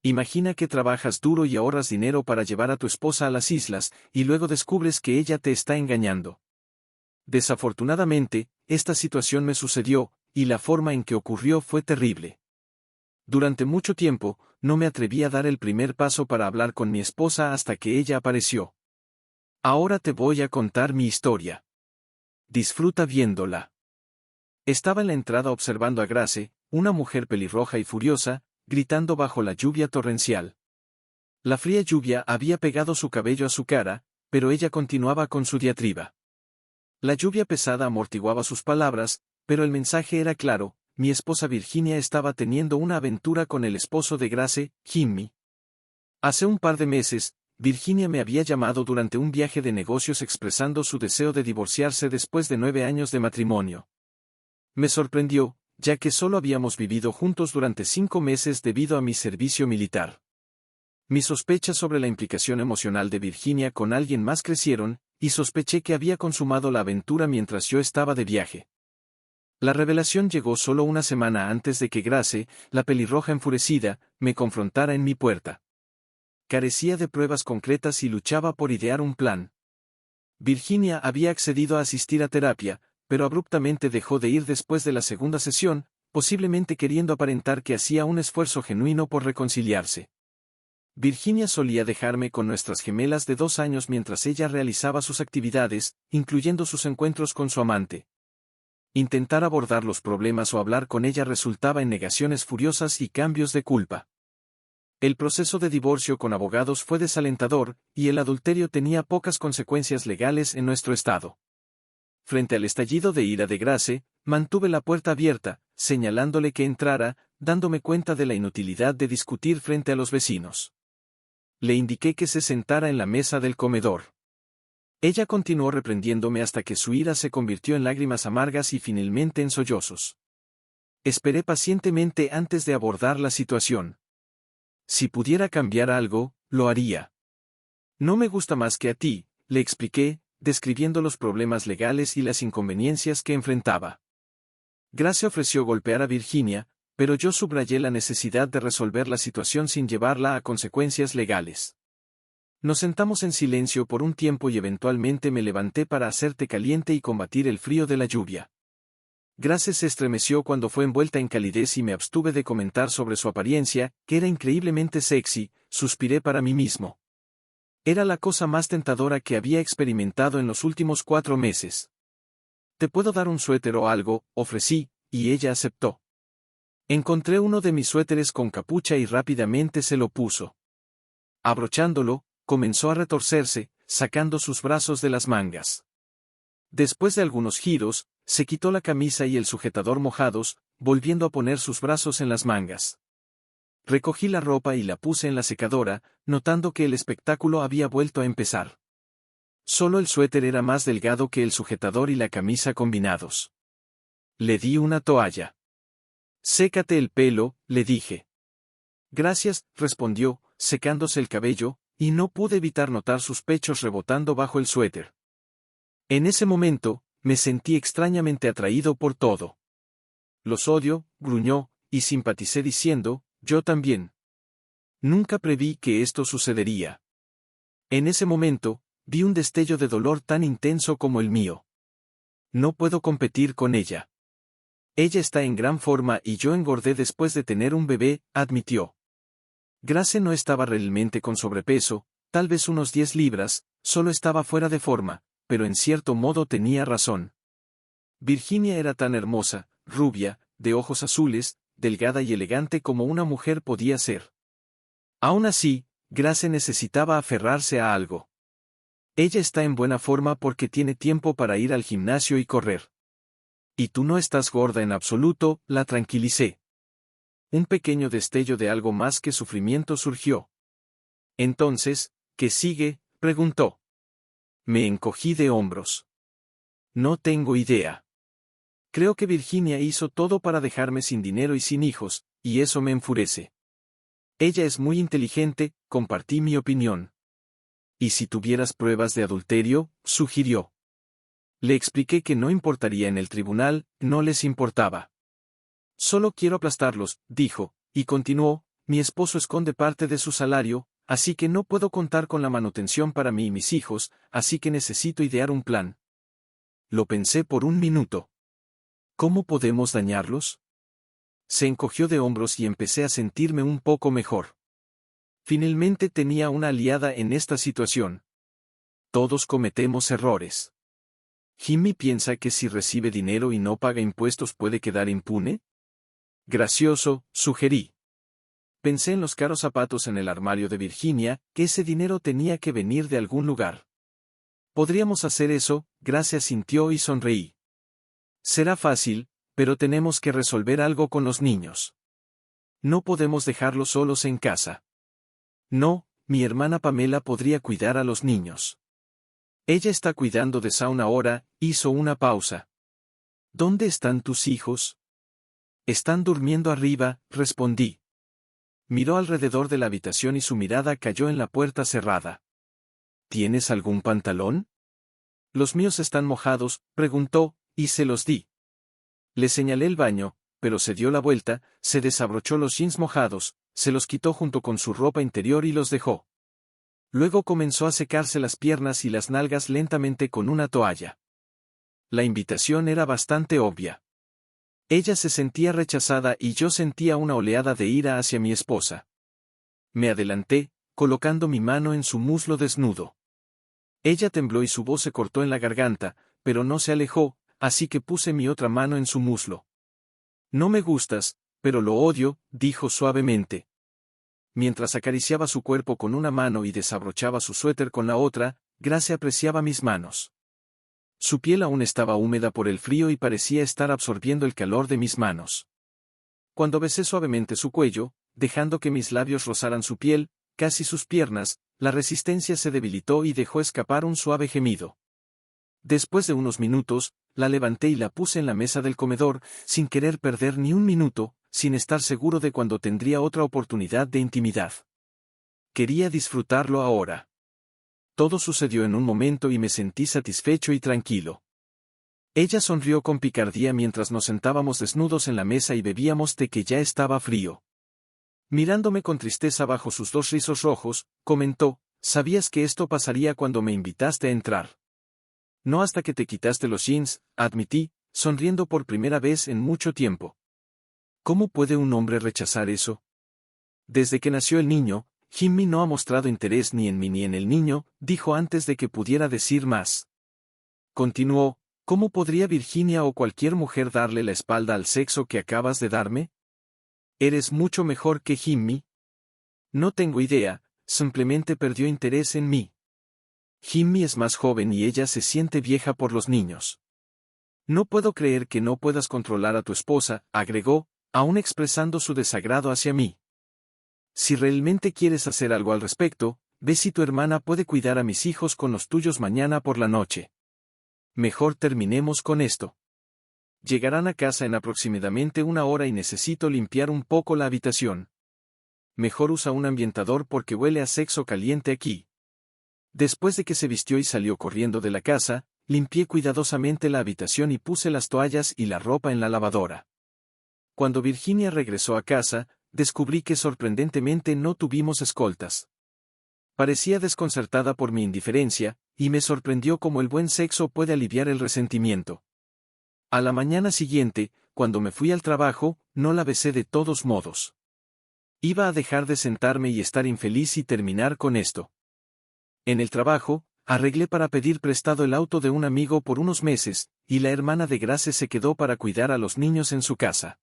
Imagina que trabajas duro y ahorras dinero para llevar a tu esposa a las islas, y luego descubres que ella te está engañando. Desafortunadamente, esta situación me sucedió, y la forma en que ocurrió fue terrible. Durante mucho tiempo, no me atreví a dar el primer paso para hablar con mi esposa hasta que ella apareció. Ahora te voy a contar mi historia. Disfruta viéndola. Estaba en la entrada observando a Grace, una mujer pelirroja y furiosa, gritando bajo la lluvia torrencial. La fría lluvia había pegado su cabello a su cara, pero ella continuaba con su diatriba. La lluvia pesada amortiguaba sus palabras, pero el mensaje era claro: mi esposa Virginia estaba teniendo una aventura con el esposo de Grace, Jimmy. Hace un par de meses, Virginia me había llamado durante un viaje de negocios expresando su deseo de divorciarse después de 9 años de matrimonio. Me sorprendió, ya que solo habíamos vivido juntos durante 5 meses debido a mi servicio militar. Mis sospechas sobre la implicación emocional de Virginia con alguien más crecieron, y sospeché que había consumado la aventura mientras yo estaba de viaje. La revelación llegó solo una semana antes de que Grace, la pelirroja enfurecida, me confrontara en mi puerta. Carecía de pruebas concretas y luchaba por idear un plan. Virginia había accedido a asistir a terapia, pero abruptamente dejó de ir después de la segunda sesión, posiblemente queriendo aparentar que hacía un esfuerzo genuino por reconciliarse. Virginia solía dejarme con nuestras gemelas de 2 años mientras ella realizaba sus actividades, incluyendo sus encuentros con su amante. Intentar abordar los problemas o hablar con ella resultaba en negaciones furiosas y cambios de culpa. El proceso de divorcio con abogados fue desalentador, y el adulterio tenía pocas consecuencias legales en nuestro estado. Frente al estallido de ira de Grace, mantuve la puerta abierta, señalándole que entrara, dándome cuenta de la inutilidad de discutir frente a los vecinos. Le indiqué que se sentara en la mesa del comedor. Ella continuó reprendiéndome hasta que su ira se convirtió en lágrimas amargas y finalmente en sollozos. Esperé pacientemente antes de abordar la situación. Si pudiera cambiar algo, lo haría. No me gusta más que a ti, le expliqué, describiendo los problemas legales y las inconveniencias que enfrentaba. Grace ofreció golpear a Virginia, pero yo subrayé la necesidad de resolver la situación sin llevarla a consecuencias legales. Nos sentamos en silencio por un tiempo y eventualmente me levanté para hacerte caliente y combatir el frío de la lluvia. Grace se estremeció cuando fue envuelta en calidez y me abstuve de comentar sobre su apariencia, que era increíblemente sexy. Suspiré para mí mismo. Era la cosa más tentadora que había experimentado en los últimos 4 meses. «¿Te puedo dar un suéter o algo?», ofrecí, y ella aceptó. Encontré uno de mis suéteres con capucha y rápidamente se lo puso. Abrochándolo, comenzó a retorcerse, sacando sus brazos de las mangas. Después de algunos giros, se quitó la camisa y el sujetador mojados, volviendo a poner sus brazos en las mangas. Recogí la ropa y la puse en la secadora, notando que el espectáculo había vuelto a empezar. Solo el suéter era más delgado que el sujetador y la camisa combinados. Le di una toalla. «Sécate el pelo», le dije. «Gracias», respondió, secándose el cabello, y no pude evitar notar sus pechos rebotando bajo el suéter. En ese momento, me sentí extrañamente atraído por todo. «Los odio», gruñó, y simpaticé diciendo, «yo también». Nunca preví que esto sucedería. En ese momento, vi un destello de dolor tan intenso como el mío. No puedo competir con ella. Ella está en gran forma y yo engordé después de tener un bebé, admitió. Grace no estaba realmente con sobrepeso, tal vez unos 10 libras, solo estaba fuera de forma, pero en cierto modo tenía razón. Virginia era tan hermosa, rubia, de ojos azules, delgada y elegante como una mujer podía ser. Aún así, Grace necesitaba aferrarse a algo. Ella está en buena forma porque tiene tiempo para ir al gimnasio y correr. Y tú no estás gorda en absoluto, la tranquilicé. Un pequeño destello de algo más que sufrimiento surgió. Entonces, ¿qué sigue?, preguntó. Me encogí de hombros. No tengo idea. Creo que Virginia hizo todo para dejarme sin dinero y sin hijos, y eso me enfurece. Ella es muy inteligente, compartí mi opinión. ¿Y si tuvieras pruebas de adulterio?, sugirió. Le expliqué que no importaría en el tribunal, no les importaba. Solo quiero aplastarlos, dijo, y continuó, mi esposo esconde parte de su salario, así que no puedo contar con la manutención para mí y mis hijos, así que necesito idear un plan. Lo pensé por un minuto. ¿Cómo podemos dañarlos? Se encogió de hombros y empecé a sentirme un poco mejor. Finalmente tenía una aliada en esta situación. Todos cometemos errores. ¿Jimmy piensa que si recibe dinero y no paga impuestos puede quedar impune? Gracioso, sugerí. Pensé en los caros zapatos en el armario de Virginia, que ese dinero tenía que venir de algún lugar. Podríamos hacer eso, Gracia sintió y sonreí. Será fácil, pero tenemos que resolver algo con los niños. No podemos dejarlos solos en casa. No, mi hermana Pamela podría cuidar a los niños. Ella está cuidando de Saun ahora, hizo una pausa. ¿Dónde están tus hijos? Están durmiendo arriba, respondí. Miró alrededor de la habitación y su mirada cayó en la puerta cerrada. ¿Tienes algún pantalón? Los míos están mojados, preguntó, y se los di. Le señalé el baño, pero se dio la vuelta, se desabrochó los jeans mojados, se los quitó junto con su ropa interior y los dejó. Luego comenzó a secarse las piernas y las nalgas lentamente con una toalla. La invitación era bastante obvia. Ella se sentía rechazada y yo sentía una oleada de ira hacia mi esposa. Me adelanté, colocando mi mano en su muslo desnudo. Ella tembló y su voz se cortó en la garganta, pero no se alejó, así que puse mi otra mano en su muslo. No me gustas, pero lo odio, dijo suavemente. Mientras acariciaba su cuerpo con una mano y desabrochaba su suéter con la otra, Gracia apreciaba mis manos. Su piel aún estaba húmeda por el frío y parecía estar absorbiendo el calor de mis manos. Cuando besé suavemente su cuello, dejando que mis labios rozaran su piel, casi sus piernas, la resistencia se debilitó y dejó escapar un suave gemido. Después de unos minutos, la levanté y la puse en la mesa del comedor, sin querer perder ni un minuto, sin estar seguro de cuándo tendría otra oportunidad de intimidad. Quería disfrutarlo ahora. Todo sucedió en un momento y me sentí satisfecho y tranquilo. Ella sonrió con picardía mientras nos sentábamos desnudos en la mesa y bebíamos té que ya estaba frío. Mirándome con tristeza bajo sus dos rizos rojos, comentó, «¿Sabías que esto pasaría cuando me invitaste a entrar?» No hasta que te quitaste los jeans, admití, sonriendo por primera vez en mucho tiempo. ¿Cómo puede un hombre rechazar eso? Desde que nació el niño, Jimmy no ha mostrado interés ni en mí ni en el niño, dijo antes de que pudiera decir más. Continuó, ¿cómo podría Virginia o cualquier mujer darle la espalda al sexo que acabas de darme? Eres mucho mejor que Jimmy. No tengo idea, simplemente perdió interés en mí. Jimmy es más joven y ella se siente vieja por los niños. No puedo creer que no puedas controlar a tu esposa, agregó, aún expresando su desagrado hacia mí. Si realmente quieres hacer algo al respecto, ve si tu hermana puede cuidar a mis hijos con los tuyos mañana por la noche. Mejor terminemos con esto. Llegarán a casa en aproximadamente una hora y necesito limpiar un poco la habitación. Mejor usa un ambientador porque huele a sexo caliente aquí. Después de que se vistió y salió corriendo de la casa, limpié cuidadosamente la habitación y puse las toallas y la ropa en la lavadora. Cuando Virginia regresó a casa, descubrí que sorprendentemente no tuvimos escoltas. Parecía desconcertada por mi indiferencia, y me sorprendió cómo el buen sexo puede aliviar el resentimiento. A la mañana siguiente, cuando me fui al trabajo, no la besé de todos modos. Iba a dejar de sentarme y estar infeliz y terminar con esto. En el trabajo, arreglé para pedir prestado el auto de un amigo por unos meses, y la hermana de Grace se quedó para cuidar a los niños en su casa.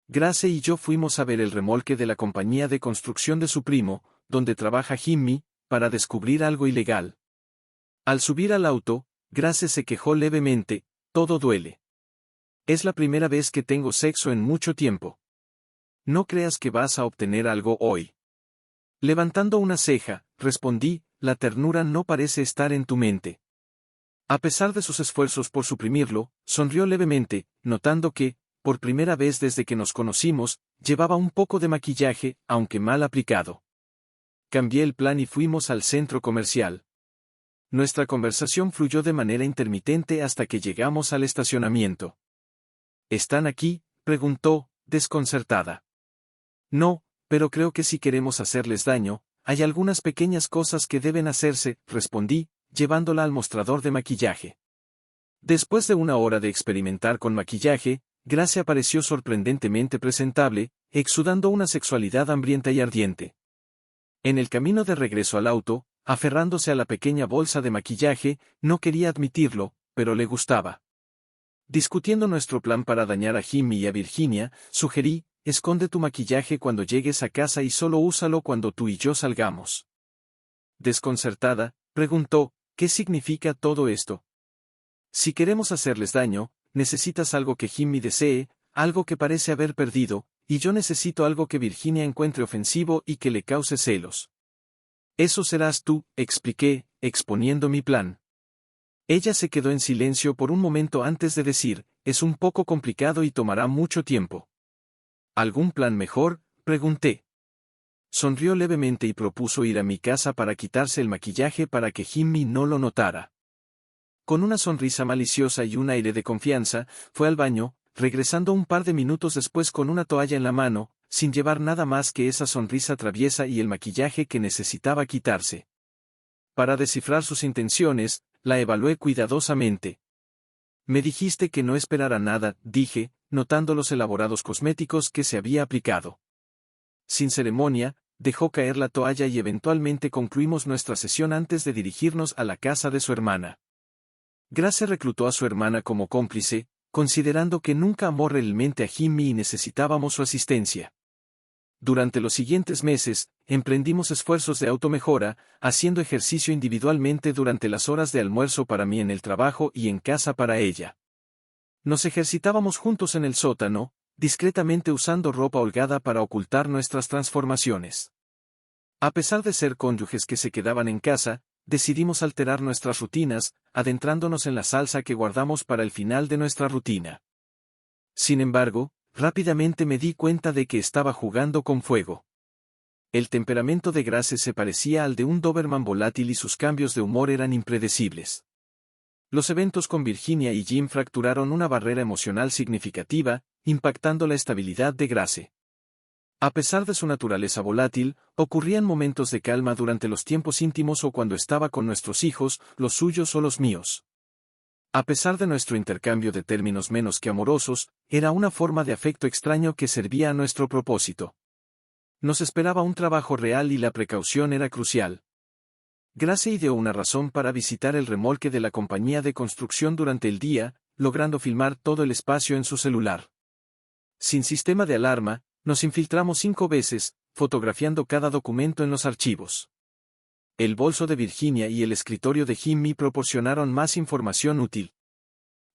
Grace y yo fuimos a ver el remolque de la compañía de construcción de su primo, donde trabaja Jimmy, para descubrir algo ilegal. Al subir al auto, Grace se quejó levemente, todo duele. Es la primera vez que tengo sexo en mucho tiempo. No creas que vas a obtener algo hoy. Levantando una ceja, respondí, la ternura no parece estar en tu mente. A pesar de sus esfuerzos por suprimirlo, sonrió levemente, notando que, por primera vez desde que nos conocimos, llevaba un poco de maquillaje, aunque mal aplicado. Cambié el plan y fuimos al centro comercial. Nuestra conversación fluyó de manera intermitente hasta que llegamos al estacionamiento. ¿Están aquí?, preguntó, desconcertada. No, pero creo que si queremos hacerles daño, hay algunas pequeñas cosas que deben hacerse, respondí, llevándola al mostrador de maquillaje. Después de una hora de experimentar con maquillaje, Grace apareció sorprendentemente presentable, exudando una sexualidad hambrienta y ardiente. En el camino de regreso al auto, aferrándose a la pequeña bolsa de maquillaje, no quería admitirlo, pero le gustaba. Discutiendo nuestro plan para dañar a Jimmy y a Virginia, sugerí, esconde tu maquillaje cuando llegues a casa y solo úsalo cuando tú y yo salgamos. Desconcertada, preguntó, ¿qué significa todo esto? Si queremos hacerles daño, necesitas algo que Jimmy desee, algo que parece haber perdido, y yo necesito algo que Virginia encuentre ofensivo y que le cause celos. Eso serás tú, expliqué, exponiendo mi plan. Ella se quedó en silencio por un momento antes de decir, es un poco complicado y tomará mucho tiempo. ¿Algún plan mejor?, pregunté. Sonrió levemente y propuso ir a mi casa para quitarse el maquillaje para que Jimmy no lo notara. Con una sonrisa maliciosa y un aire de confianza, fue al baño, regresando un par de minutos después con una toalla en la mano, sin llevar nada más que esa sonrisa traviesa y el maquillaje que necesitaba quitarse. Para descifrar sus intenciones, la evalué cuidadosamente. Me dijiste que no esperara nada, dije, notando los elaborados cosméticos que se había aplicado. Sin ceremonia, dejó caer la toalla y eventualmente concluimos nuestra sesión antes de dirigirnos a la casa de su hermana. Grace reclutó a su hermana como cómplice, considerando que nunca amó realmente a Jimmy y necesitábamos su asistencia. Durante los siguientes meses, emprendimos esfuerzos de automejora, haciendo ejercicio individualmente durante las horas de almuerzo para mí en el trabajo y en casa para ella. Nos ejercitábamos juntos en el sótano, discretamente usando ropa holgada para ocultar nuestras transformaciones. A pesar de ser cónyuges que se quedaban en casa, decidimos alterar nuestras rutinas, adentrándonos en la salsa que guardamos para el final de nuestra rutina. Sin embargo, rápidamente me di cuenta de que estaba jugando con fuego. El temperamento de Grace se parecía al de un Doberman volátil y sus cambios de humor eran impredecibles. Los eventos con Virginia y Jim fracturaron una barrera emocional significativa, impactando la estabilidad de Grace. A pesar de su naturaleza volátil, ocurrían momentos de calma durante los tiempos íntimos o cuando estaba con nuestros hijos, los suyos o los míos. A pesar de nuestro intercambio de términos menos que amorosos, era una forma de afecto extraño que servía a nuestro propósito. Nos esperaba un trabajo real y la precaución era crucial. Grace ideó una razón para visitar el remolque de la compañía de construcción durante el día, logrando filmar todo el espacio en su celular. Sin sistema de alarma, nos infiltramos 5 veces, fotografiando cada documento en los archivos. El bolso de Virginia y el escritorio de Jimmy proporcionaron más información útil.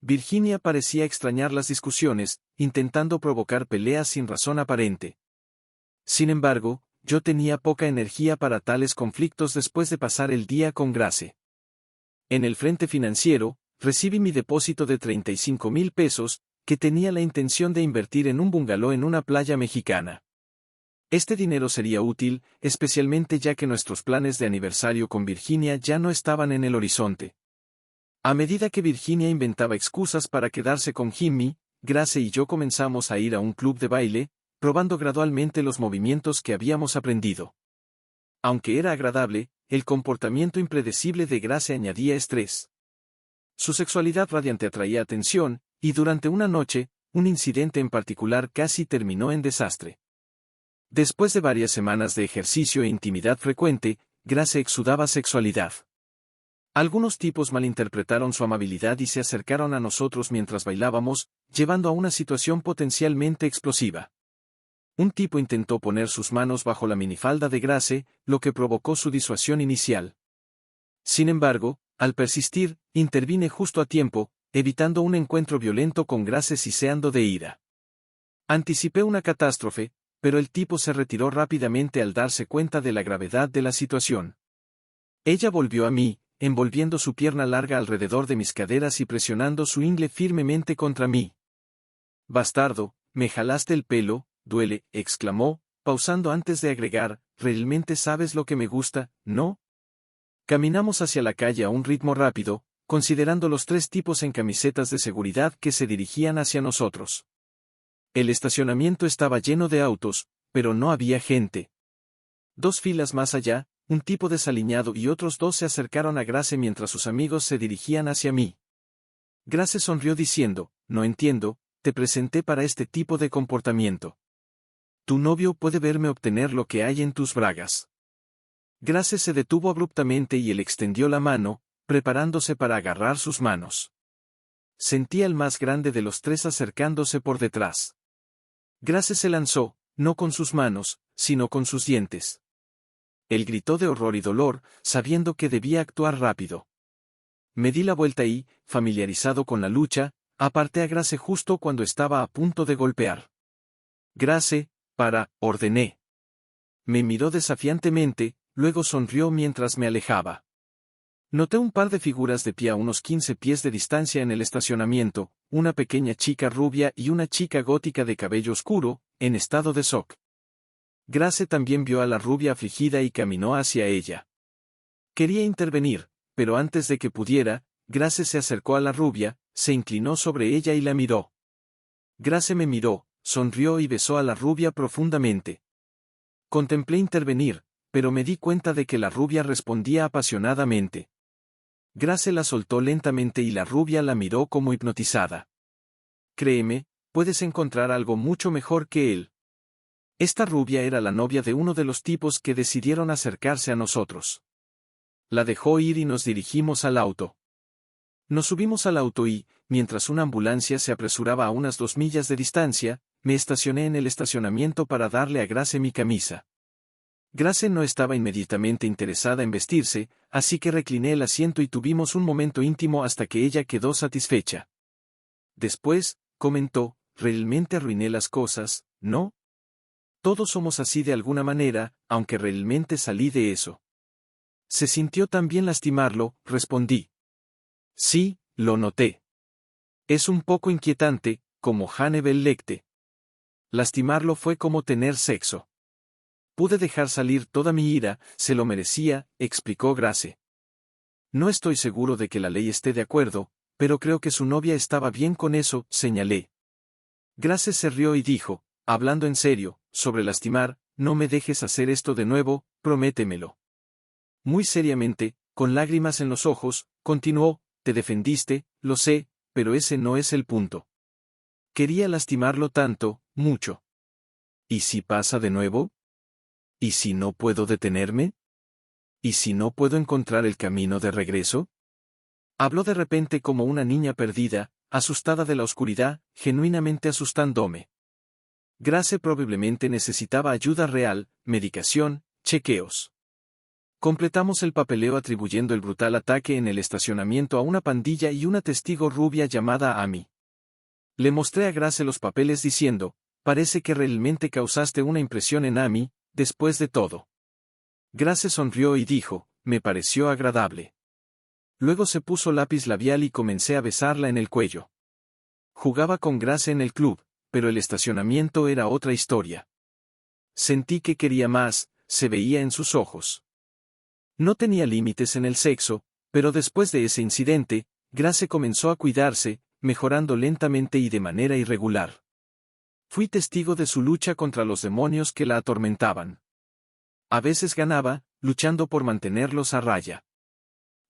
Virginia parecía extrañar las discusiones, intentando provocar peleas sin razón aparente. Sin embargo, yo tenía poca energía para tales conflictos después de pasar el día con Grace. En el frente financiero, recibí mi depósito de 35,000 pesos, que tenía la intención de invertir en un bungalow en una playa mexicana. Este dinero sería útil, especialmente ya que nuestros planes de aniversario con Virginia ya no estaban en el horizonte. A medida que Virginia inventaba excusas para quedarse con Jimmy, Grace y yo comenzamos a ir a un club de baile, probando gradualmente los movimientos que habíamos aprendido. Aunque era agradable, el comportamiento impredecible de Grace añadía estrés. Su sexualidad radiante atraía atención, y durante una noche, un incidente en particular casi terminó en desastre. Después de varias semanas de ejercicio e intimidad frecuente, Grace exudaba sexualidad. Algunos tipos malinterpretaron su amabilidad y se acercaron a nosotros mientras bailábamos, llevando a una situación potencialmente explosiva. Un tipo intentó poner sus manos bajo la minifalda de Grace, lo que provocó su disuasión inicial. Sin embargo, al persistir, intervine justo a tiempo, evitando un encuentro violento con Grace siseando de ira. Anticipé una catástrofe, pero el tipo se retiró rápidamente al darse cuenta de la gravedad de la situación. Ella volvió a mí, envolviendo su pierna larga alrededor de mis caderas y presionando su ingle firmemente contra mí. «Bastardo, me jalaste el pelo», duele, exclamó, pausando antes de agregar, «¿realmente sabes lo que me gusta, no?» Caminamos hacia la calle a un ritmo rápido, considerando los 3 tipos en camisetas de seguridad que se dirigían hacia nosotros. El estacionamiento estaba lleno de autos, pero no había gente. 2 filas más allá, un tipo desaliñado y otros 2 se acercaron a Grace mientras sus amigos se dirigían hacia mí. Grace sonrió diciendo, no entiendo, te presenté para este tipo de comportamiento. Tu novio puede verme obtener lo que hay en tus bragas. Grace se detuvo abruptamente y él extendió la mano, preparándose para agarrar sus manos. Sentí al más grande de los 3 acercándose por detrás. Grace se lanzó, no con sus manos, sino con sus dientes. Él gritó de horror y dolor, sabiendo que debía actuar rápido. Me di la vuelta y, familiarizado con la lucha, aparté a Grace justo cuando estaba a punto de golpear. Grace, ordené. Me miró desafiantemente, luego sonrió mientras me alejaba. Noté un par de figuras de pie a unos 15 pies de distancia en el estacionamiento, una pequeña chica rubia y una chica gótica de cabello oscuro, en estado de shock. Grace también vio a la rubia afligida y caminó hacia ella. Quería intervenir, pero antes de que pudiera, Grace se acercó a la rubia, se inclinó sobre ella y la miró. Grace me miró, sonrió y besó a la rubia profundamente. Contemplé intervenir, pero me di cuenta de que la rubia respondía apasionadamente. Grace la soltó lentamente y la rubia la miró como hipnotizada. Créeme, puedes encontrar algo mucho mejor que él. Esta rubia era la novia de uno de los tipos que decidieron acercarse a nosotros. La dejó ir y nos dirigimos al auto. Nos subimos al auto y, mientras una ambulancia se apresuraba a unas 2 millas de distancia, me estacioné en el estacionamiento para darle a Grace mi camisa. Grace no estaba inmediatamente interesada en vestirse, así que recliné el asiento y tuvimos un momento íntimo hasta que ella quedó satisfecha. Después, comentó, realmente arruiné las cosas, ¿no? Todos somos así de alguna manera, aunque realmente salí de eso. Se sintió tan bien lastimarlo, respondí. Sí, lo noté. Es un poco inquietante, como Hannibal Lecter. Lastimarlo fue como tener sexo. Pude dejar salir toda mi ira, se lo merecía, explicó Grace. No estoy seguro de que la ley esté de acuerdo, pero creo que su novia estaba bien con eso, señalé. Grace se rió y dijo, hablando en serio, sobre lastimar, no me dejes hacer esto de nuevo, prométemelo. Muy seriamente, con lágrimas en los ojos, continuó, te defendiste, lo sé, pero ese no es el punto. Quería lastimarlo tanto, mucho. ¿Y si pasa de nuevo? ¿Y si no puedo detenerme? ¿Y si no puedo encontrar el camino de regreso? Habló de repente como una niña perdida, asustada de la oscuridad, genuinamente asustándome. Grace probablemente necesitaba ayuda real, medicación, chequeos. Completamos el papeleo atribuyendo el brutal ataque en el estacionamiento a una pandilla y una testigo rubia llamada Amy. Le mostré a Grace los papeles diciendo, parece que realmente causaste una impresión en Amy, después de todo. Grace sonrió y dijo, me pareció agradable. Luego se puso lápiz labial y comencé a besarla en el cuello. Jugaba con Grace en el club, pero el estacionamiento era otra historia. Sentí que quería más, se veía en sus ojos. No tenía límites en el sexo, pero después de ese incidente, Grace comenzó a cuidarse, mejorando lentamente y de manera irregular. Fui testigo de su lucha contra los demonios que la atormentaban. A veces ganaba, luchando por mantenerlos a raya.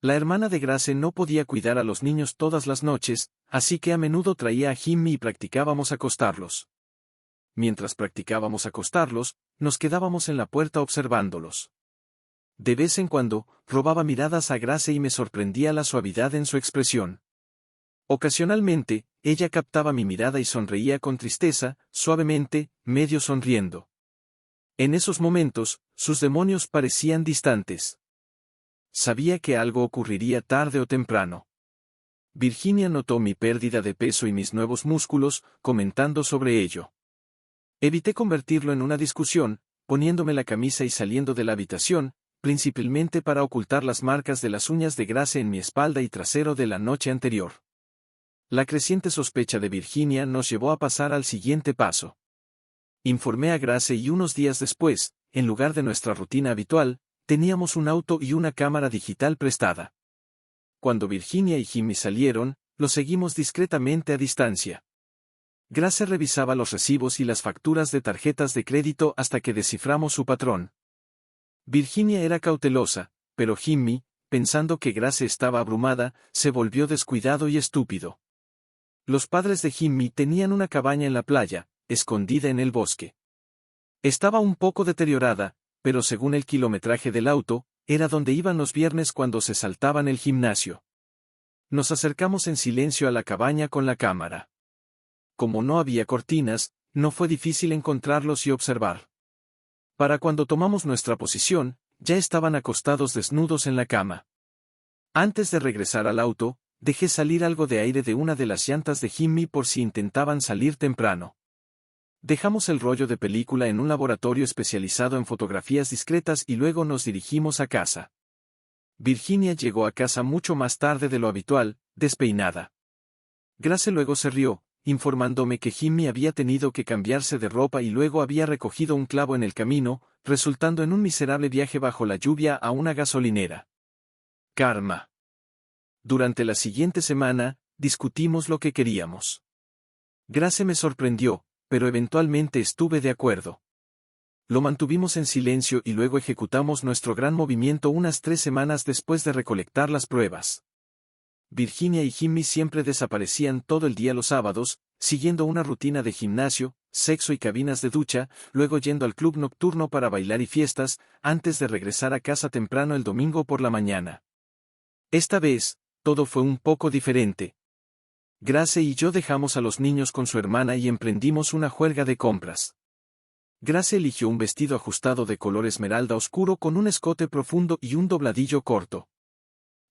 La hermana de Grace no podía cuidar a los niños todas las noches, así que a menudo traía a Jimmy y practicábamos acostarlos. Mientras practicábamos acostarlos, nos quedábamos en la puerta observándolos. De vez en cuando, robaba miradas a Grace y me sorprendía la suavidad en su expresión. Ocasionalmente, ella captaba mi mirada y sonreía con tristeza, suavemente, medio sonriendo. En esos momentos, sus demonios parecían distantes. Sabía que algo ocurriría tarde o temprano. Virginia notó mi pérdida de peso y mis nuevos músculos, comentando sobre ello. Evité convertirlo en una discusión, poniéndome la camisa y saliendo de la habitación, principalmente para ocultar las marcas de las uñas de Grace en mi espalda y trasero de la noche anterior. La creciente sospecha de Virginia nos llevó a pasar al siguiente paso. Informé a Grace y unos días después, en lugar de nuestra rutina habitual, teníamos un auto y una cámara digital prestada. Cuando Virginia y Jimmy salieron, los seguimos discretamente a distancia. Grace revisaba los recibos y las facturas de tarjetas de crédito hasta que desciframos su patrón. Virginia era cautelosa, pero Jimmy, pensando que Grace estaba abrumada, se volvió descuidado y estúpido. Los padres de Jimmy tenían una cabaña en la playa, escondida en el bosque. Estaba un poco deteriorada, pero según el kilometraje del auto, era donde iban los viernes cuando se saltaban el gimnasio. Nos acercamos en silencio a la cabaña con la cámara. Como no había cortinas, no fue difícil encontrarlos y observar. Para cuando tomamos nuestra posición, ya estaban acostados desnudos en la cama. Antes de regresar al auto, dejé salir algo de aire de una de las llantas de Jimmy por si intentaban salir temprano. Dejamos el rollo de película en un laboratorio especializado en fotografías discretas y luego nos dirigimos a casa. Virginia llegó a casa mucho más tarde de lo habitual, despeinada. Grace luego se rió, informándome que Jimmy había tenido que cambiarse de ropa y luego había recogido un clavo en el camino, resultando en un miserable viaje bajo la lluvia a una gasolinera. Karma. Durante la siguiente semana, discutimos lo que queríamos. Grace me sorprendió, pero eventualmente estuve de acuerdo. Lo mantuvimos en silencio y luego ejecutamos nuestro gran movimiento unas 3 semanas después de recolectar las pruebas. Virginia y Jimmy siempre desaparecían todo el día los sábados, siguiendo una rutina de gimnasio, sexo y cabinas de ducha, luego yendo al club nocturno para bailar y fiestas, antes de regresar a casa temprano el domingo por la mañana. Esta vez, todo fue un poco diferente. Grace y yo dejamos a los niños con su hermana y emprendimos una juerga de compras. Grace eligió un vestido ajustado de color esmeralda oscuro con un escote profundo y un dobladillo corto.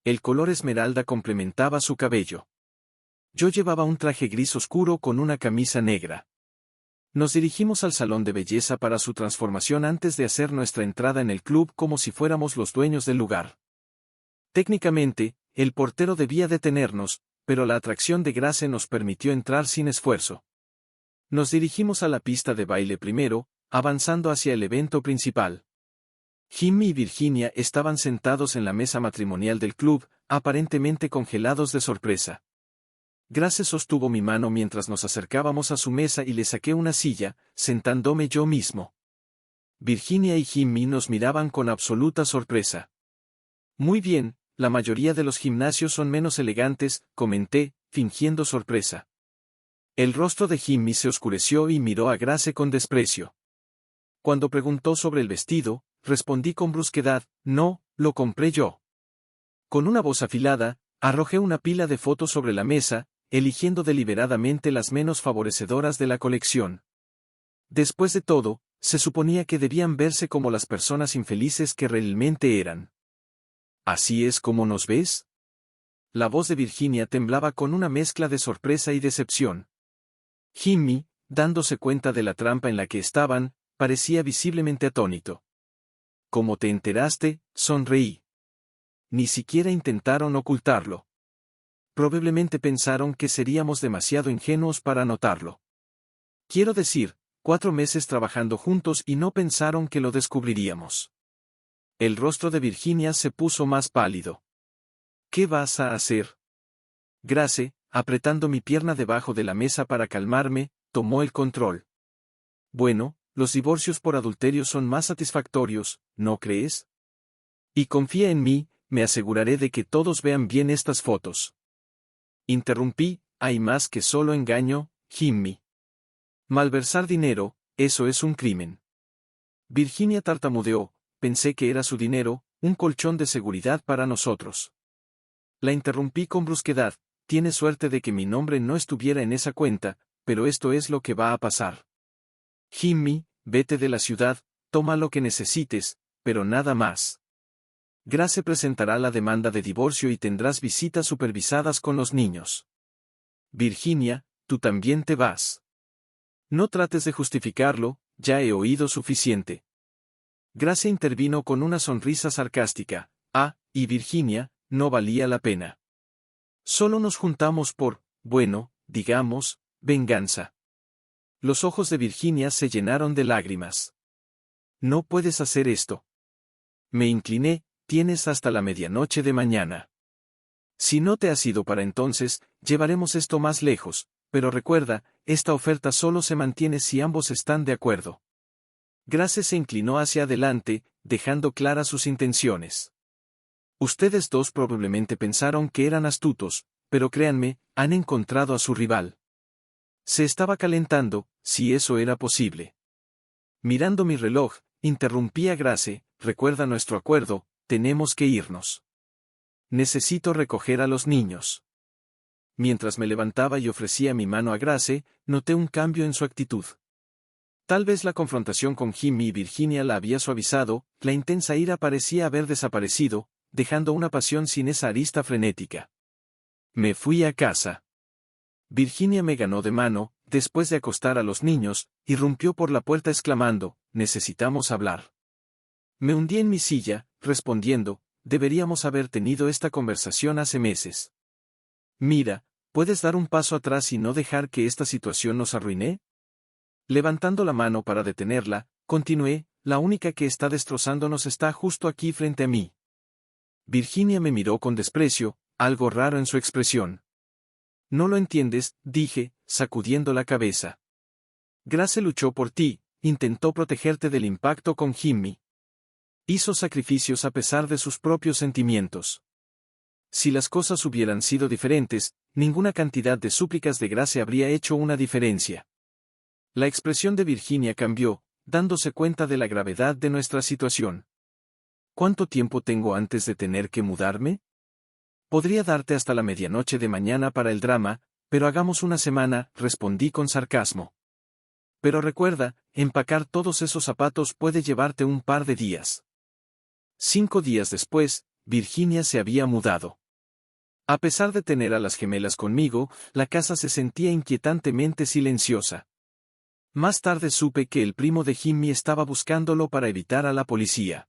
El color esmeralda complementaba su cabello. Yo llevaba un traje gris oscuro con una camisa negra. Nos dirigimos al salón de belleza para su transformación antes de hacer nuestra entrada en el club como si fuéramos los dueños del lugar. Técnicamente, el portero debía detenernos, pero la atracción de Grace nos permitió entrar sin esfuerzo. Nos dirigimos a la pista de baile primero, avanzando hacia el evento principal. Jimmy y Virginia estaban sentados en la mesa matrimonial del club, aparentemente congelados de sorpresa. Grace sostuvo mi mano mientras nos acercábamos a su mesa y le saqué una silla, sentándome yo mismo. Virginia y Jimmy nos miraban con absoluta sorpresa. Muy bien, la mayoría de los gimnasios son menos elegantes, comenté, fingiendo sorpresa. El rostro de Jimmy se oscureció y miró a Grace con desprecio. Cuando preguntó sobre el vestido, respondí con brusquedad, no, lo compré yo. Con una voz afilada, arrojé una pila de fotos sobre la mesa, eligiendo deliberadamente las menos favorecedoras de la colección. Después de todo, se suponía que debían verse como las personas infelices que realmente eran. ¿Así es como nos ves? La voz de Virginia temblaba con una mezcla de sorpresa y decepción. Jimmy, dándose cuenta de la trampa en la que estaban, parecía visiblemente atónito. ¿Cómo te enteraste? Sonreí. Ni siquiera intentaron ocultarlo. Probablemente pensaron que seríamos demasiado ingenuos para notarlo. Quiero decir, 4 meses trabajando juntos y no pensaron que lo descubriríamos. El rostro de Virginia se puso más pálido. ¿Qué vas a hacer? Grace, apretando mi pierna debajo de la mesa para calmarme, tomó el control. Bueno, los divorcios por adulterio son más satisfactorios, ¿no crees? Y confía en mí, me aseguraré de que todos vean bien estas fotos. Interrumpí, hay más que solo engaño, Jimmy. Malversar dinero, eso es un crimen. Virginia tartamudeó, pensé que era su dinero, un colchón de seguridad para nosotros. La interrumpí con brusquedad, tienes suerte de que mi nombre no estuviera en esa cuenta, pero esto es lo que va a pasar. Jimmy, vete de la ciudad, toma lo que necesites, pero nada más. Grace presentará la demanda de divorcio y tendrás visitas supervisadas con los niños. Virginia, tú también te vas. No trates de justificarlo, ya he oído suficiente. Grace intervino con una sonrisa sarcástica. Y Virginia, no valía la pena. Solo nos juntamos por, bueno, digamos, venganza. Los ojos de Virginia se llenaron de lágrimas. No puedes hacer esto. Me incliné, tienes hasta la medianoche de mañana. Si no te has ido para entonces, llevaremos esto más lejos, pero recuerda, esta oferta solo se mantiene si ambos están de acuerdo. Grace se inclinó hacia adelante, dejando claras sus intenciones. Ustedes dos probablemente pensaron que eran astutos, pero créanme, han encontrado a su rival. Se estaba calentando, si eso era posible. Mirando mi reloj, interrumpí a Grace, recuerda nuestro acuerdo, tenemos que irnos. Necesito recoger a los niños. Mientras me levantaba y ofrecía mi mano a Grace, noté un cambio en su actitud. Tal vez la confrontación con Jimmy y Virginia la había suavizado, la intensa ira parecía haber desaparecido, dejando una pasión sin esa arista frenética. Me fui a casa. Virginia me ganó de mano, después de acostar a los niños, irrumpió por la puerta exclamando, «Necesitamos hablar». Me hundí en mi silla, respondiendo, «Deberíamos haber tenido esta conversación hace meses». «Mira, ¿puedes dar un paso atrás y no dejar que esta situación nos arruine?» Levantando la mano para detenerla, continué, «La única que está destrozándonos está justo aquí frente a mí». Virginia me miró con desprecio, algo raro en su expresión. «No lo entiendes», dije, sacudiendo la cabeza. «Grace luchó por ti, intentó protegerte del impacto con Jimmy. Hizo sacrificios a pesar de sus propios sentimientos. Si las cosas hubieran sido diferentes, ninguna cantidad de súplicas de Grace habría hecho una diferencia». La expresión de Virginia cambió, dándose cuenta de la gravedad de nuestra situación. «¿Cuánto tiempo tengo antes de tener que mudarme?» «Podría darte hasta la medianoche de mañana para el drama, pero hagamos una semana», respondí con sarcasmo. «Pero recuerda, empacar todos esos zapatos puede llevarte un par de días». 5 días después, Virginia se había mudado. A pesar de tener a las gemelas conmigo, la casa se sentía inquietantemente silenciosa. Más tarde supe que el primo de Jimmy estaba buscándolo para evitar a la policía.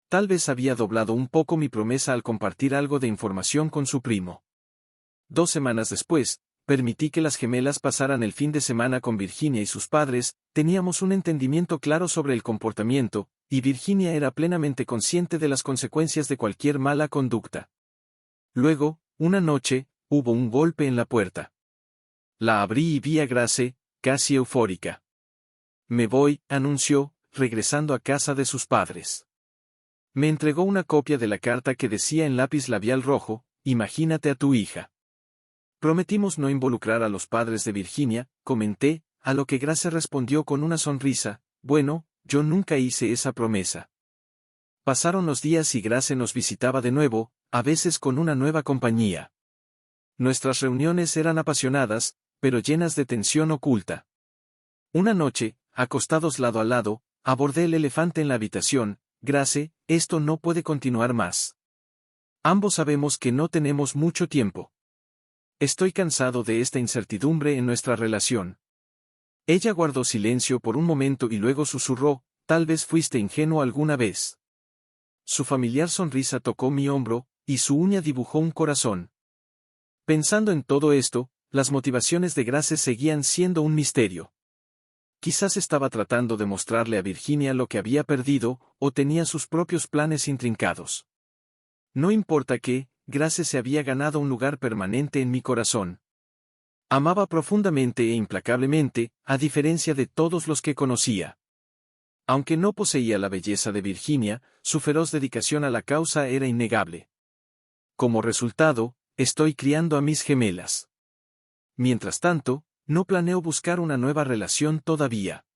Tal vez había doblado un poco mi promesa al compartir algo de información con su primo. 2 semanas después, permití que las gemelas pasaran el fin de semana con Virginia y sus padres, teníamos un entendimiento claro sobre el comportamiento, y Virginia era plenamente consciente de las consecuencias de cualquier mala conducta. Luego, una noche, hubo un golpe en la puerta. La abrí y vi a Grace, casi eufórica. «Me voy», anunció, regresando a casa de sus padres. Me entregó una copia de la carta que decía en lápiz labial rojo, «Imagínate a tu hija». Prometimos no involucrar a los padres de Virginia, comenté, a lo que Grace respondió con una sonrisa, «Bueno, yo nunca hice esa promesa». Pasaron los días y Grace nos visitaba de nuevo, a veces con una nueva compañía. Nuestras reuniones eran apasionadas, pero llenas de tensión oculta. Una noche, acostados lado a lado, abordé el elefante en la habitación, «Grace, esto no puede continuar más. Ambos sabemos que no tenemos mucho tiempo. Estoy cansado de esta incertidumbre en nuestra relación». Ella guardó silencio por un momento y luego susurró, «Tal vez fuiste ingenuo alguna vez». Su familiar sonrisa tocó mi hombro, y su uña dibujó un corazón. Pensando en todo esto, las motivaciones de Grace seguían siendo un misterio. Quizás estaba tratando de mostrarle a Virginia lo que había perdido, o tenía sus propios planes intrincados. No importa que, Grace se había ganado un lugar permanente en mi corazón. Amaba profundamente e implacablemente, a diferencia de todos los que conocía. Aunque no poseía la belleza de Virginia, su feroz dedicación a la causa era innegable. Como resultado, estoy criando a mis gemelas. Mientras tanto, no planeo buscar una nueva relación todavía.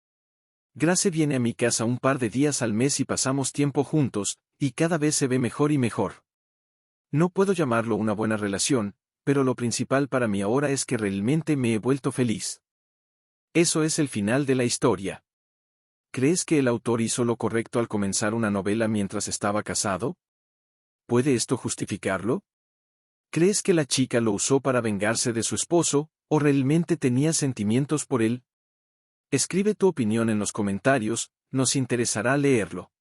Grace viene a mi casa un par de días al mes y pasamos tiempo juntos, y cada vez se ve mejor y mejor. No puedo llamarlo una buena relación, pero lo principal para mí ahora es que realmente me he vuelto feliz. Eso es el final de la historia. ¿Crees que el autor hizo lo correcto al comenzar una novela mientras estaba casado? ¿Puede esto justificarlo? ¿Crees que la chica lo usó para vengarse de su esposo, o realmente tenía sentimientos por él? Escribe tu opinión en los comentarios, nos interesará leerlo.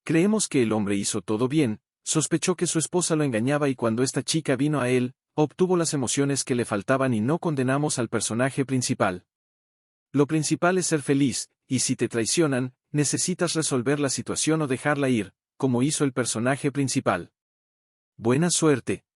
Creemos que el hombre hizo todo bien, sospechó que su esposa lo engañaba y cuando esta chica vino a él, obtuvo las emociones que le faltaban y no condenamos al personaje principal. Lo principal es ser feliz, y si te traicionan, necesitas resolver la situación o dejarla ir, como hizo el personaje principal. Buena suerte.